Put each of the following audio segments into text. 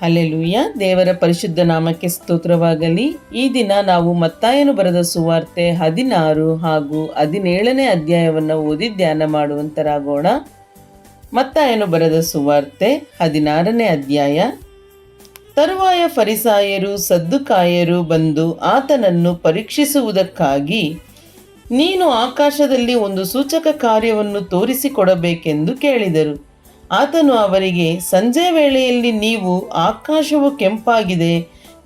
Hallelujah. ದೇವರ ಪರಿಶುದ್ಧ ನಾಮಕ್ಕೆ ಸ್ತೋತ್ರವಾಗಲಿ. ಈ ದಿನ ನಾವು ಮತ್ತಾಯನು ಬರೆದ ಸುವಾರ್ತೆ 16 ಹಾಗೂ 17ನೇ ಅಧ್ಯಾಯವನ್ನು ಓದಿ ಧ್ಯಾನ ಮಾಡುವಂತರಾಗೋಣ. ಮತ್ತಾಯನು ಬರೆದ ಸುವಾರ್ತೆ 16ನೇ ಅಧ್ಯಾಯ. ತರುವಾಯ ಫರಿಸಾಯರು ಸದ್ದುಕಾಯರು ಬಂದು ಆತನನ್ನು ಪರೀಕ್ಷಿಸುವುದಕ್ಕಾಗಿ, ನೀನು ಆಕಾಶದಲ್ಲಿ ಒಂದು ಸೂಚಕ ಕಾರ್ಯವನ್ನು ತೋರಿಸಿಕೊಡಬೇಕೆಂದು ಕೇಳಿದರು. ಆತನು ಅವರಿಗೆ, ಸಂಜೆ ವೇಳೆಯಲ್ಲಿ ನೀವು ಆಕಾಶವು ಕೆಂಪಾಗಿದೆ,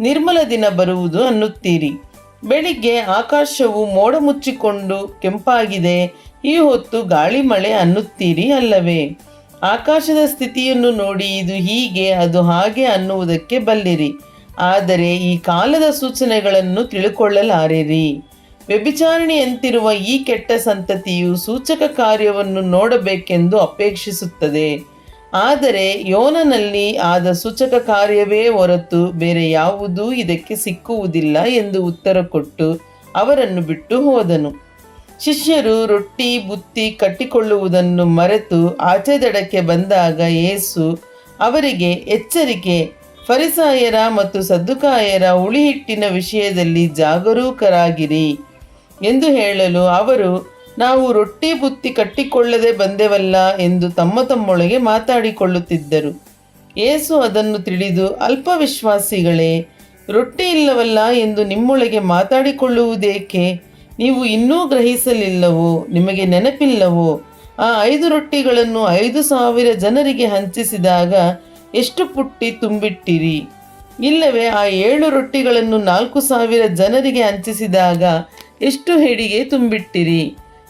ನಿರ್ಮಲ ದಿನ ಬರುವುದು ಅನ್ನುತ್ತೀರಿ. ಬೆಳಿಗ್ಗೆ ಆಕಾಶವು ಮೋಡ ಮುಚ್ಚಿಕೊಂಡು ಕೆಂಪಾಗಿದೆ, ಈ ಹೊತ್ತು ಗಾಳಿ ಮಳೆ ಅನ್ನುತ್ತೀರಿ ಅಲ್ಲವೇ? ಆಕಾಶದ ಸ್ಥಿತಿಯನ್ನು ನೋಡಿ ಇದು ಹೀಗೆ ಅದು ಹಾಗೆ ಅನ್ನುವುದಕ್ಕೆ ಬಲ್ಲಿರಿ, ಆದರೆ ಈ ಕಾಲದ ಸೂಚನೆಗಳನ್ನು ತಿಳುಕೊಳ್ಳಲಾರಿರಿ. ವ್ಯಭಿಚಾರಿಣಿಯಂತಿರುವ ಈ ಕೆಟ್ಟ ಸಂತತಿಯು ಸೂಚಕ ಕಾರ್ಯವನ್ನು ನೋಡಬೇಕೆಂದು ಅಪೇಕ್ಷಿಸುತ್ತದೆ, ಆದರೆ ಯೋನನಲ್ಲಿ ಆದ ಸೂಚಕ ಕಾರ್ಯವೇ ಹೊರತು ಬೇರೆ ಯಾವುದೂ ಇದಕ್ಕೆ ಸಿಕ್ಕುವುದಿಲ್ಲ ಎಂದು ಉತ್ತರ ಕೊಟ್ಟು ಅವರನ್ನು ಬಿಟ್ಟು ಹೋದನು. ಶಿಷ್ಯರು ರೊಟ್ಟಿ ಬುತ್ತಿ ಕಟ್ಟಿಕೊಳ್ಳುವುದನ್ನು ಮರೆತು ಆಚೆ ದಡಕ್ಕೆ ಬಂದಾಗ ಯೇಸು ಅವರಿಗೆ, ಎಚ್ಚರಿಕೆ, ಫರಿಸಾಯರ ಮತ್ತು ಸದ್ದುಕಾಯರ ಹುಳಿಹಿಟ್ಟಿನ ವಿಷಯದಲ್ಲಿ ಜಾಗರೂಕರಾಗಿರಿ ಎಂದು ಹೇಳಲು ಅವರು, ನಾವು ರೊಟ್ಟಿ ಬುತ್ತಿ ಕಟ್ಟಿಕೊಳ್ಳದೆ ಬಂದೆವಲ್ಲ ಎಂದು ತಮ್ಮೊಳಗೆ ಮಾತಾಡಿಕೊಳ್ಳುತ್ತಿದ್ದರು. ಯೇಸು ಅದನ್ನು ತಿಳಿದು, ಅಲ್ಪವಿಶ್ವಾಸಿಗಳೇ, ರೊಟ್ಟಿ ಇಲ್ಲವಲ್ಲ ಎಂದು ನಿಮ್ಮೊಳಗೆ ಮಾತಾಡಿಕೊಳ್ಳುವುದೇಕೆ? ನೀವು ಇನ್ನೂ ಗ್ರಹಿಸಲಿಲ್ಲವೋ? ನಿಮಗೆ ನೆನಪಿಲ್ಲವೋ? ಆ 5 ರೊಟ್ಟಿಗಳನ್ನು 5,000 ಜನರಿಗೆ ಹಂಚಿಸಿದಾಗ ಎಷ್ಟು ಪುಟ್ಟಿ ತುಂಬಿಟ್ಟಿರಿ? ಇಲ್ಲವೇ ಆ 7 ರೊಟ್ಟಿಗಳನ್ನು 4,000 ಜನರಿಗೆ ಹಂಚಿಸಿದಾಗ ಎಷ್ಟು ಹೆಡಿಗೆ ತುಂಬಿಟ್ಟಿರಿ?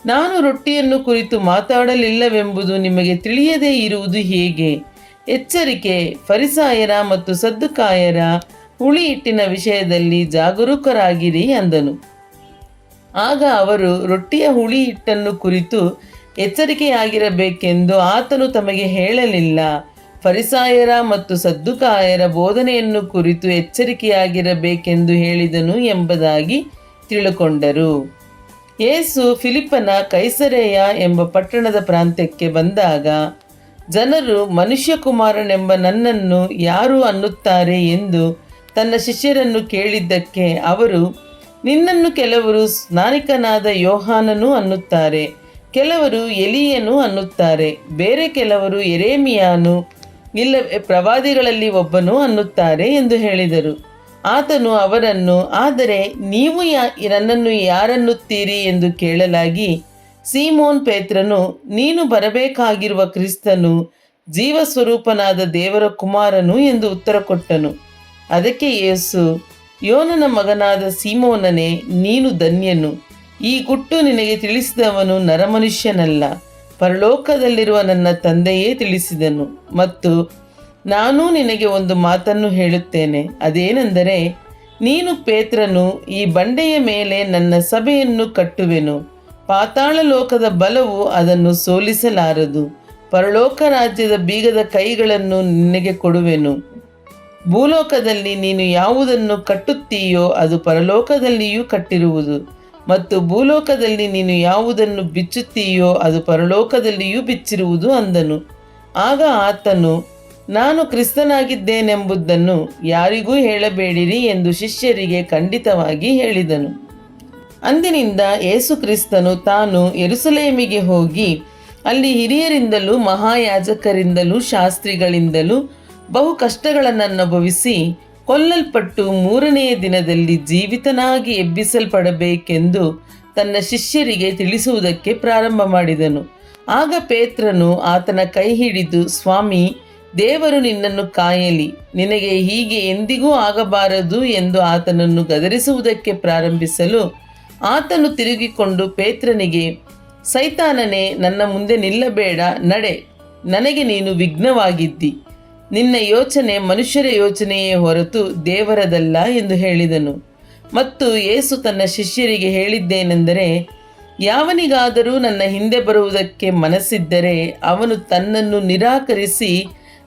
ನಾನು ರೊಟ್ಟಿಯನ್ನು ಕುರಿತು ಮಾತಾಡಲಿಲ್ಲವೆಂಬುದು ನಿಮಗೆ ತಿಳಿಯದೇ ಇರುವುದು ಹೇಗೆ? ಎಚ್ಚರಿಕೆ, ಫರಿಸಾಯರ ಮತ್ತು ಸದ್ದುಕಾಯರ ಹುಳಿ ಹಿಟ್ಟಿನ ವಿಷಯದಲ್ಲಿ ಜಾಗರೂಕರಾಗಿರಿ ಅಂದನು. ಆಗ ಅವರು ರೊಟ್ಟಿಯ ಹುಳಿ ಹಿಟ್ಟನ್ನು ಕುರಿತು ಎಚ್ಚರಿಕೆಯಾಗಿರಬೇಕೆಂದು ಆತನು ತಮಗೆ ಹೇಳಲಿಲ್ಲ, ಫರಿಸಾಯರ ಮತ್ತು ಸದ್ದುಕಾಯರ ಬೋಧನೆಯನ್ನು ಕುರಿತು ಎಚ್ಚರಿಕೆಯಾಗಿರಬೇಕೆಂದು ಹೇಳಿದನು ಎಂಬುದಾಗಿ ತಿಳುಕೊಂಡರು. ಯೇಸು ಫಿಲಿಪ್ಪನ ಕೈಸರೆಯ ಎಂಬ ಪಟ್ಟಣದ ಪ್ರಾಂತ್ಯಕ್ಕೆ ಬಂದಾಗ, ಜನರು ಮನುಷ್ಯಕುಮಾರನೆಂಬ ನನ್ನನ್ನು ಯಾರು ಅನ್ನುತ್ತಾರೆ ಎಂದು ತನ್ನ ಶಿಷ್ಯರನ್ನು ಕೇಳಿದ್ದಕ್ಕೆ ಅವರು, ನಿನ್ನನ್ನು ಕೆಲವರು ಸ್ನಾನಿಕನಾದ ಯೋಹಾನನು ಅನ್ನುತ್ತಾರೆ, ಕೆಲವರು ಎಲೀಯನು ಅನ್ನುತ್ತಾರೆ, ಬೇರೆ ಕೆಲವರು ಯೆರೆಮೀಯನು, ಇಲ್ಲವೇ ಪ್ರವಾದಿಗಳಲ್ಲಿ ಒಬ್ಬನು ಅನ್ನುತ್ತಾರೆ ಎಂದು ಹೇಳಿದರು. ಆತನು ಅವರನ್ನು, ಆದರೆ ನೀವು ನನ್ನನ್ನು ಯಾರನ್ನುತ್ತೀರಿ ಎಂದು ಕೇಳಲಾಗಿ, ಸೀಮೋನ್ ಪೇತ್ರನು, ನೀನು ಬರಬೇಕಾಗಿರುವ ಕ್ರಿಸ್ತನು, ಜೀವಸ್ವರೂಪನಾದ ದೇವರ ಕುಮಾರನು ಎಂದು ಉತ್ತರ ಕೊಟ್ಟನು. ಅದಕ್ಕೆ ಯೇಸು, ಯೋನನ ಮಗನಾದ ಸೀಮೋನನೇ, ನೀನು ಧನ್ಯನು. ಈ ಗುಟ್ಟು ನಿನಗೆ ತಿಳಿಸಿದವನು ನರಮನುಷ್ಯನಲ್ಲ, ಪರಲೋಕದಲ್ಲಿರುವ ನನ್ನ ತಂದೆಯೇ ತಿಳಿಸಿದನು. ಮತ್ತು ನಾನು ನಿನಗೆ ಒಂದು ಮಾತನ್ನು ಹೇಳುತ್ತೇನೆ, ಅದೇನೆಂದರೆ, ನೀನು ಪೇತ್ರನು, ಈ ಬಂಡೆಯ ಮೇಲೆ ನನ್ನ ಸಭೆಯನ್ನು ಕಟ್ಟುವೆನು, ಪಾತಾಳ ಲೋಕದ ಬಲವು ಅದನ್ನು ಸೋಲಿಸಲಾರದು. ಪರಲೋಕ ರಾಜ್ಯದ ಬೀಗದ ಕೈಗಳನ್ನು ನಿನಗೆ ಕೊಡುವೆನು. ಭೂಲೋಕದಲ್ಲಿ ನೀನು ಯಾವುದನ್ನು ಕಟ್ಟುತ್ತೀಯೋ ಅದು ಪರಲೋಕದಲ್ಲಿಯೂ ಕಟ್ಟಿರುವುದು, ಮತ್ತು ಭೂಲೋಕದಲ್ಲಿ ನೀನು ಯಾವುದನ್ನು ಬಿಚ್ಚುತ್ತೀಯೋ ಅದು ಪರಲೋಕದಲ್ಲಿಯೂ ಬಿಚ್ಚಿರುವುದು ಅಂದನು. ಆಗ ಆತನು, ನಾನು ಕ್ರಿಸ್ತನಾಗಿದ್ದೇನೆಂಬುದನ್ನು ಯಾರಿಗೂ ಹೇಳಬೇಡಿರಿ ಎಂದು ಶಿಷ್ಯರಿಗೆ ಖಂಡಿತವಾಗಿ ಹೇಳಿದನು. ಅಂದಿನಿಂದ ಯೇಸು ಕ್ರಿಸ್ತನು ತಾನು ಯೆರೂಸಲೇಮಿಗೆ ಹೋಗಿ ಅಲ್ಲಿ ಹಿರಿಯರಿಂದಲೂ ಮಹಾಯಾಜಕರಿಂದಲೂ ಶಾಸ್ತ್ರಿಗಳಿಂದಲೂ ಬಹು ಕಷ್ಟಗಳನ್ನು ಅನುಭವಿಸಿ ಕೊಲ್ಲಲ್ಪಟ್ಟು 3ನೆಯ ದಿನದಲ್ಲಿ ಜೀವಿತನಾಗಿ ಎಬ್ಬಿಸಲ್ಪಡಬೇಕೆಂದು ತನ್ನ ಶಿಷ್ಯರಿಗೆ ತಿಳಿಸುವುದಕ್ಕೆ ಪ್ರಾರಂಭ ಮಾಡಿದನು. ಆಗ ಪೇತ್ರನು ಆತನ ಕೈ ಹಿಡಿದು, ಸ್ವಾಮಿ, ದೇವರು ನಿನ್ನನ್ನು ಕಾಯಲಿ, ನಿನಗೆ ಹೀಗೆ ಎಂದಿಗೂ ಆಗಬಾರದು ಎಂದು ಆತನನ್ನು ಗದರಿಸುವುದಕ್ಕೆ ಪ್ರಾರಂಭಿಸಲು, ಆತನು ತಿರುಗಿಕೊಂಡು ಪೇತ್ರನಿಗೆ, ಸೈತಾನನೇ, ನನ್ನ ಮುಂದೆ ನಿಲ್ಲಬೇಡ, ನಡೆ, ನನಗೆ ನೀನು ವಿಘ್ನವಾಗಿದ್ದಿ. ನಿನ್ನ ಯೋಚನೆ ಮನುಷ್ಯರ ಯೋಚನೆಯೇ ಹೊರತು ದೇವರದಲ್ಲ ಎಂದು ಹೇಳಿದನು. ಮತ್ತು ಯೇಸು ತನ್ನ ಶಿಷ್ಯರಿಗೆ ಹೇಳಿದ್ದೇನೆಂದರೆ, ಯಾವನಿಗಾದರೂ ನನ್ನ ಹಿಂದೆ ಬರುವುದಕ್ಕೆ ಮನಸ್ಸಿದ್ದರೆ ಅವನು ತನ್ನನ್ನು ನಿರಾಕರಿಸಿ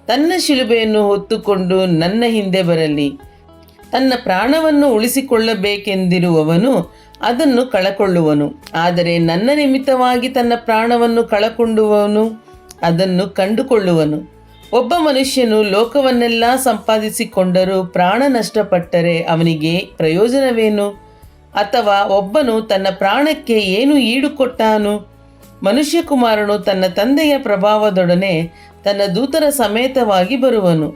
ತನ್ನ ಶಿಲುಬೆಯನ್ನು ಹೊತ್ತುಕೊಂಡು ನನ್ನ ಹಿಂದೆ ಬರಲಿ. ತನ್ನ ಪ್ರಾಣವನ್ನು ಉಳಿಸಿಕೊಳ್ಳಬೇಕೆಂದಿರುವವನು ಅದನ್ನು ಕಳಕೊಳ್ಳುವನು, ಆದರೆ ನನ್ನ ನಿಮಿತ್ತವಾಗಿ ತನ್ನ ಪ್ರಾಣವನ್ನು ಕಳಕೊಂಡುವವನು ಅದನ್ನು ಕಂಡುಕೊಳ್ಳುವನು. ಒಬ್ಬ ಮನುಷ್ಯನು ಲೋಕವನ್ನೆಲ್ಲ ಸಂಪಾದಿಸಿಕೊಂಡರೂ ಪ್ರಾಣ ನಷ್ಟಪಟ್ಟರೆ ಅವನಿಗೆ ಪ್ರಯೋಜನವೇನು? ಅಥವಾ ಒಬ್ಬನು ತನ್ನ ಪ್ರಾಣಕ್ಕೆ ಏನು ಈಡು ಕೊಟ್ಟಾನು? ಮನುಷ್ಯಕುಮಾರನು ತನ್ನ ತಂದೆಯ ಪ್ರಭಾವದೊಡನೆ ತನ್ನ ದೂತರ ಸಮೇತವಾಗಿ ಬರುವನು.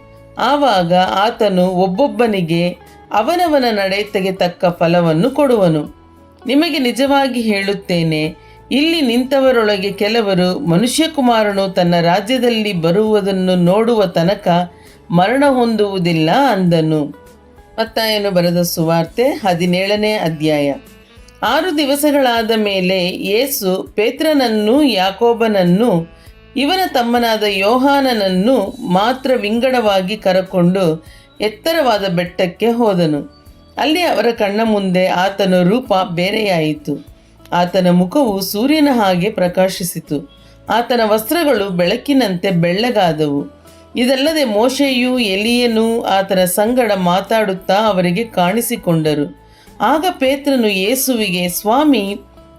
ಆವಾಗ ಆತನು ಒಬ್ಬೊಬ್ಬನಿಗೆ ಅವನವನ ನಡತೆಗೆ ತಕ್ಕ ಫಲವನ್ನು ಕೊಡುವನು. ನಿಮಗೆ ನಿಜವಾಗಿ ಹೇಳುತ್ತೇನೆ, ಇಲ್ಲಿ ನಿಂತವರೊಳಗೆ ಕೆಲವರು ಮನುಷ್ಯಕುಮಾರನು ತನ್ನ ರಾಜ್ಯದಲ್ಲಿ ಬರುವುದನ್ನು ನೋಡುವ ತನಕ ಮರಣ ಹೊಂದುವುದಿಲ್ಲ ಅಂದನು. ಮತ್ತಾಯನು ಬರೆದ ಸುವಾರ್ತೆ 17ನೇ ಅಧ್ಯಾಯ. 6 ದಿವಸಗಳಾದ ಮೇಲೆ ಯೇಸು ಪೇತ್ರನನ್ನೂ ಯಾಕೋಬನನ್ನೂ ಇವನ ತಮ್ಮನಾದ ಯೋಹಾನನನ್ನು ಮಾತ್ರ ವಿಂಗಡವಾಗಿ ಕರಕೊಂಡು ಎತ್ತರವಾದ ಬೆಟ್ಟಕ್ಕೆ ಹೋದನು. ಅಲ್ಲಿ ಅವರ ಕಣ್ಣ ಮುಂದೆ ಆತನ ರೂಪ ಬೇರೆಯಾಯಿತು. ಆತನ ಮುಖವು ಸೂರ್ಯನ ಹಾಗೆ ಪ್ರಕಾಶಿಸಿತು. ಆತನ ವಸ್ತ್ರಗಳು ಬೆಳಕಿನಂತೆ ಬೆಳ್ಳಗಾದವು. ಇದಲ್ಲದೆ ಮೋಶೆಯೂ ಎಲೀಯನೂ ಆತನ ಸಂಗಡ ಮಾತಾಡುತ್ತಾ ಅವರಿಗೆ ಕಾಣಿಸಿಕೊಂಡರು. ಆಗ ಪೇತ್ರನು ಯೇಸುವಿಗೆ, ಸ್ವಾಮಿ,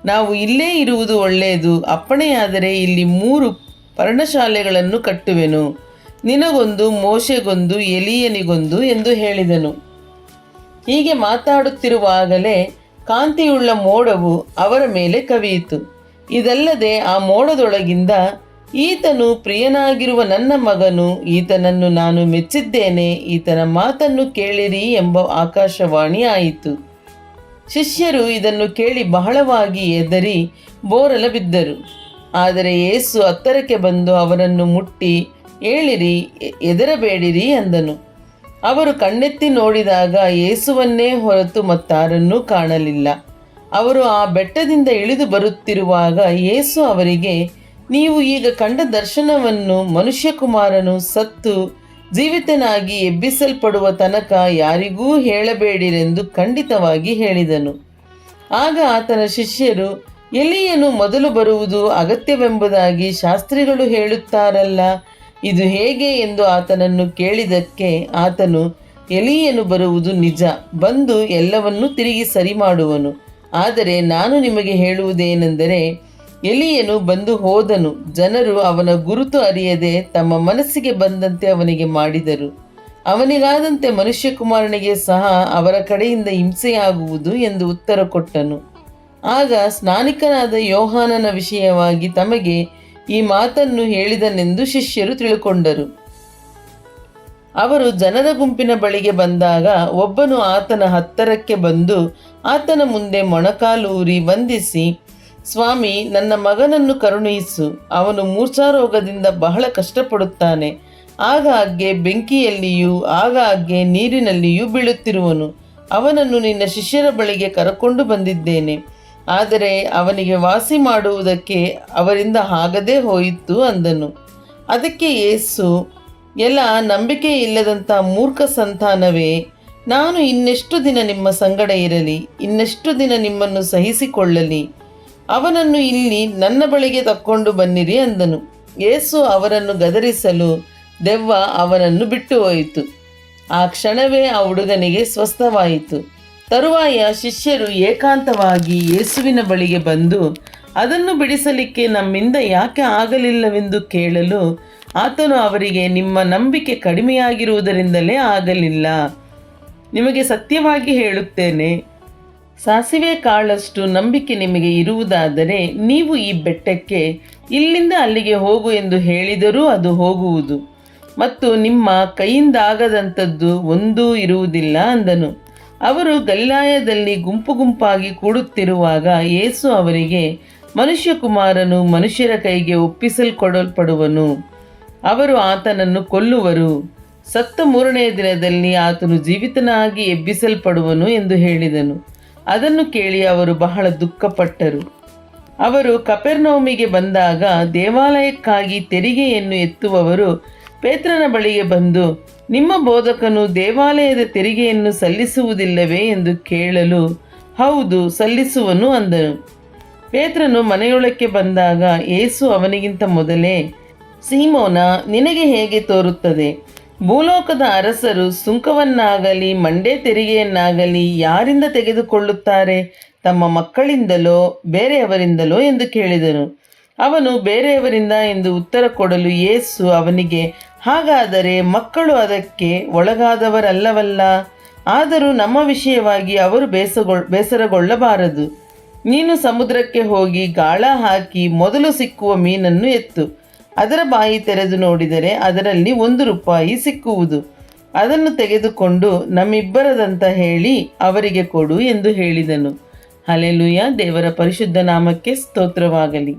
ನಾವು ಇಲ್ಲೇ ಇರುವುದು ಒಳ್ಳೆಯದು. ಅಪ್ಪಣೆಯಾದರೆ ಇಲ್ಲಿ 3 ಪರ್ಣಶಾಲೆಗಳನ್ನು ಕಟ್ಟುವೆನು, ನಿನಗೊಂದು, ಮೋಶೆಗೊಂದು, ಎಲೀಯನಿಗೊಂದು ಎಂದು ಹೇಳಿದನು. ಹೀಗೆ ಮಾತಾಡುತ್ತಿರುವಾಗಲೇ ಕಾಂತಿಯುಳ್ಳ ಮೋಡವು ಅವರ ಮೇಲೆ ಕವಿಯಿತು. ಇದಲ್ಲದೆ ಆ ಮೋಡದೊಳಗಿಂದ, ಈತನು ಪ್ರಿಯನಾಗಿರುವ ನನ್ನ ಮಗನು, ಈತನನ್ನು ನಾನು ಮೆಚ್ಚಿದ್ದೇನೆ, ಈತನ ಮಾತನ್ನು ಕೇಳಿರಿ ಎಂಬ ಆಕಾಶವಾಣಿ ಆಯಿತು. ಶಿಷ್ಯರು ಇದನ್ನು ಕೇಳಿ ಬಹಳವಾಗಿ ಹೆದರಿ ಬೋರಲ ಬಿದ್ದರು. ಆದರೆ ಯೇಸು ಹತ್ತಿರಕ್ಕೆ ಬಂದು ಅವರನ್ನು ಮುಟ್ಟಿ, ಏಳಿರಿ, ಹೆದರಬೇಡಿರಿ ಅಂದನು. ಅವರು ಕಣ್ಣೆತ್ತಿ ನೋಡಿದಾಗ ಯೇಸುವನ್ನೇ ಹೊರತು ಮತ್ತಾರನ್ನೂ ಕಾಣಲಿಲ್ಲ. ಅವರು ಆ ಬೆಟ್ಟದಿಂದ ಇಳಿದು ಬರುತ್ತಿರುವಾಗ ಯೇಸು ಅವರಿಗೆ, ನೀವು ಈಗ ಕಂಡ ದರ್ಶನವನ್ನು ಮನುಷ್ಯಕುಮಾರನು ಸತ್ತು ಜೀವಿತನಾಗಿ ಎಬ್ಬಿಸಲ್ಪಡುವ ತನಕ ಯಾರಿಗೂ ಹೇಳಬೇಡಿರೆಂದು ಖಂಡಿತವಾಗಿ ಹೇಳಿದನು. ಆಗ ಆತನ ಶಿಷ್ಯರು, ಎಲೀಯನು ಮೊದಲು ಬರುವುದು ಅಗತ್ಯವೆಂಬುದಾಗಿ ಶಾಸ್ತ್ರಿಗಳು ಹೇಳುತ್ತಾರಲ್ಲ, ಇದು ಹೇಗೆ ಎಂದು ಆತನನ್ನು ಕೇಳಿದಕ್ಕೆ ಆತನು, ಎಲೀಯನು ಬರುವುದು ನಿಜ, ಬಂದು ಎಲ್ಲವನ್ನೂ ತಿರುಗಿ ಸರಿ ಮಾಡುವನು. ಆದರೆ ನಾನು ನಿಮಗೆ ಹೇಳುವುದೇನೆಂದರೆ, ಎಲೀಯನು ಬಂದು ಹೋದನು, ಜನರು ಅವನ ಗುರುತು ಅರಿಯದೆ ತಮ್ಮ ಮನಸ್ಸಿಗೆ ಬಂದಂತೆ ಅವನಿಗೆ ಮಾಡಿದರು. ಅವನಿಗಾದಂತೆ ಮನುಷ್ಯಕುಮಾರನಿಗೆ ಸಹ ಅವರ ಕಡೆಯಿಂದ ಹಿಂಸೆಯಾಗುವುದು ಎಂದು ಉತ್ತರ ಕೊಟ್ಟನು. ಆಗ ಸ್ನಾನಿಕನಾದ ಯೋಹಾನನ ವಿಷಯವಾಗಿ ತಮಗೆ ಈ ಮಾತನ್ನು ಹೇಳಿದನೆಂದು ಶಿಷ್ಯರು ತಿಳುಕೊಂಡರು. ಅವರು ಜನರ ಗುಂಪಿನ ಬಳಿಗೆ ಬಂದಾಗ ಒಬ್ಬನು ಆತನ ಹತ್ತಿರಕ್ಕೆ ಬಂದು ಆತನ ಮುಂದೆ ಮೊಣಕಾಲೂರಿ ವಂದಿಸಿ, ಸ್ವಾಮಿ, ನನ್ನ ಮಗನನ್ನು ಕರುಣಿಸು, ಅವನು ಮೂರ್ಛಾರೋಗದಿಂದ ಬಹಳ ಕಷ್ಟಪಡುತ್ತಾನೆ. ಆಗಾಗ್ಗೆ ಬೆಂಕಿಯಲ್ಲಿಯೂ ಆಗಾಗ್ಗೆ ನೀರಿನಲ್ಲಿಯೂ ಬೀಳುತ್ತಿರುವನು. ಅವನನ್ನು ನಿನ್ನ ಶಿಷ್ಯರ ಬಳಿಗೆ ಕರಕೊಂಡು ಬಂದಿದ್ದೇನೆ, ಆದರೆ ಅವನಿಗೆ ವಾಸಿ ಮಾಡುವುದಕ್ಕೆ ಅವರಿಂದ ಆಗದೇ ಹೋಯಿತು ಅಂದನು. ಅದಕ್ಕೆ ಯೇಸು, ಎಲ್ಲ ನಂಬಿಕೆ ಇಲ್ಲದಂಥ ಮೂರ್ಖ ಸಂತಾನವೇ, ನಾನು ಇನ್ನೆಷ್ಟು ದಿನ ನಿಮ್ಮ ಸಂಗಡ ಇರಲಿ, ಇನ್ನೆಷ್ಟು ದಿನ ನಿಮ್ಮನ್ನು ಸಹಿಸಿಕೊಳ್ಳಲಿ? ಅವನನ್ನು ಇಲ್ಲಿ ನನ್ನ ಬಳಿಗೆ ತಕ್ಕೊಂಡು ಬನ್ನಿರಿ ಅಂದನು. ಯೇಸು ಅವರನ್ನು ಗದರಿಸಲು ದೆವ್ವ ಅವನನ್ನು ಬಿಟ್ಟು ಹೋಯಿತು. ಆ ಕ್ಷಣವೇ ಆ ಹುಡುಗನಿಗೆ ಸ್ವಸ್ಥವಾಯಿತು. ತರುವಾಯ ಶಿಷ್ಯರು ಏಕಾಂತವಾಗಿ ಯೇಸುವಿನ ಬಳಿಗೆ ಬಂದು ಅದನ್ನು ಬಿಡಿಸಲಿಕ್ಕೆ ನಮ್ಮಿಂದ ಯಾಕೆ ಆಗಲಿಲ್ಲವೆಂದು ಕೇಳಲು ಆತನು ಅವರಿಗೆ, ನಿಮ್ಮ ನಂಬಿಕೆ ಕಡಿಮೆಯಾಗಿರುವುದರಿಂದಲೇ ಆಗಲಿಲ್ಲ. ನಿಮಗೆ ಸತ್ಯವಾಗಿ ಹೇಳುತ್ತೇನೆ, ಸಾಸಿವೆ ಕಾಳಷ್ಟು ನಂಬಿಕೆ ನಿಮಗೆ ಇರುವುದಾದರೆ ನೀವು ಈ ಬೆಟ್ಟಕ್ಕೆ, ಇಲ್ಲಿಂದ ಅಲ್ಲಿಗೆ ಹೋಗು ಎಂದು ಹೇಳಿದರೂ ಅದು ಹೋಗುವುದು, ಮತ್ತು ನಿಮ್ಮ ಕೈಯಿಂದಾಗದಂಥದ್ದು ಒಂದೂ ಇರುವುದಿಲ್ಲ ಅಂದನು. ಅವರು ಗಲಿಲಾಯದಲ್ಲಿ ಗುಂಪು ಗುಂಪಾಗಿ ಕೂಡುತ್ತಿರುವಾಗ ಯೇಸು ಅವರಿಗೆ, ಮನುಷ್ಯಕುಮಾರನು ಮನುಷ್ಯರ ಕೈಗೆ ಒಪ್ಪಿಸಲ್ಪಡಲ್ಪಡುವನು, ಅವರು ಆತನನ್ನು ಕೊಲ್ಲುವರು, ಸತ್ತ 3ನೇ ದಿನದಲ್ಲಿ ಆತನು ಜೀವಿತನಾಗಿ ಎಬ್ಬಿಸಲ್ಪಡುವನು ಎಂದು ಹೇಳಿದನು. ಅದನ್ನು ಕೇಳಿ ಅವರು ಬಹಳ ದುಃಖಪಟ್ಟರು. ಅವರು ಕಪೆರ್ನೌಮಿಗೆ ಬಂದಾಗ ದೇವಾಲಯಕ್ಕಾಗಿ ತೆರಿಗೆಯನ್ನು ಎತ್ತುವವರು ಪೇತ್ರನ ಬಳಿಗೆ ಬಂದು, ನಿಮ್ಮ ಬೋಧಕನು ದೇವಾಲಯದ ತೆರಿಗೆಯನ್ನು ಸಲ್ಲಿಸುವುದಿಲ್ಲವೇ ಎಂದು ಕೇಳಲು, ಹೌದು, ಸಲ್ಲಿಸುವನು ಅಂದನು. ಪೇತ್ರನು ಮನೆಯೊಳಕ್ಕೆ ಬಂದಾಗ ಯೇಸು ಅವನಿಗಿಂತ ಮೊದಲೇ, ಸೀಮೋನ, ನಿನಗೆ ಹೇಗೆ ತೋರುತ್ತದೆ? ಭೂಲೋಕದ ಅರಸರು ಸುಂಕವನ್ನಾಗಲಿ ಮಂಡೆ ತೆರಿಗೆಯನ್ನಾಗಲಿ ಯಾರಿಂದ ತೆಗೆದುಕೊಳ್ಳುತ್ತಾರೆ? ತಮ್ಮ ಮಕ್ಕಳಿಂದಲೋ ಬೇರೆಯವರಿಂದಲೋ ಎಂದು ಕೇಳಿದನು. ಅವನು ಬೇರೆಯವರಿಂದ ಎಂದು ಉತ್ತರ ಕೊಡಲು ಯೇಸು ಅವನಿಗೆ, ಹಾಗಾದರೆ ಮಕ್ಕಳು ಅದಕ್ಕೆ ಒಳಗಾದವರಲ್ಲವಲ್ಲ. ಆದರೂ ನಮ್ಮ ವಿಷಯವಾಗಿ ಅವರು ಬೇಸರಗೊಳ್ಳಬಾರದು. ನೀನು ಸಮುದ್ರಕ್ಕೆ ಹೋಗಿ ಗಾಳ ಹಾಕಿ ಮೊದಲು ಸಿಕ್ಕುವ ಮೀನನ್ನು ಎತ್ತು. ಅದರ ಬಾಯಿ ತೆರೆದು ನೋಡಿದರೆ ಅದರಲ್ಲಿ 1 ರೂಪಾಯಿ ಸಿಕ್ಕುವುದು. ಅದನ್ನು ತೆಗೆದುಕೊಂಡು ನಮ್ಮಿಬ್ಬರದಂತ ಹೇಳಿ ಅವರಿಗೆ ಕೊಡು ಎಂದು ಹೇಳಿದನು. ಹಲ್ಲೆಲೂಯಾ. ದೇವರ ಪರಿಶುದ್ಧ ನಾಮಕ್ಕೆ ಸ್ತೋತ್ರವಾಗಲಿ.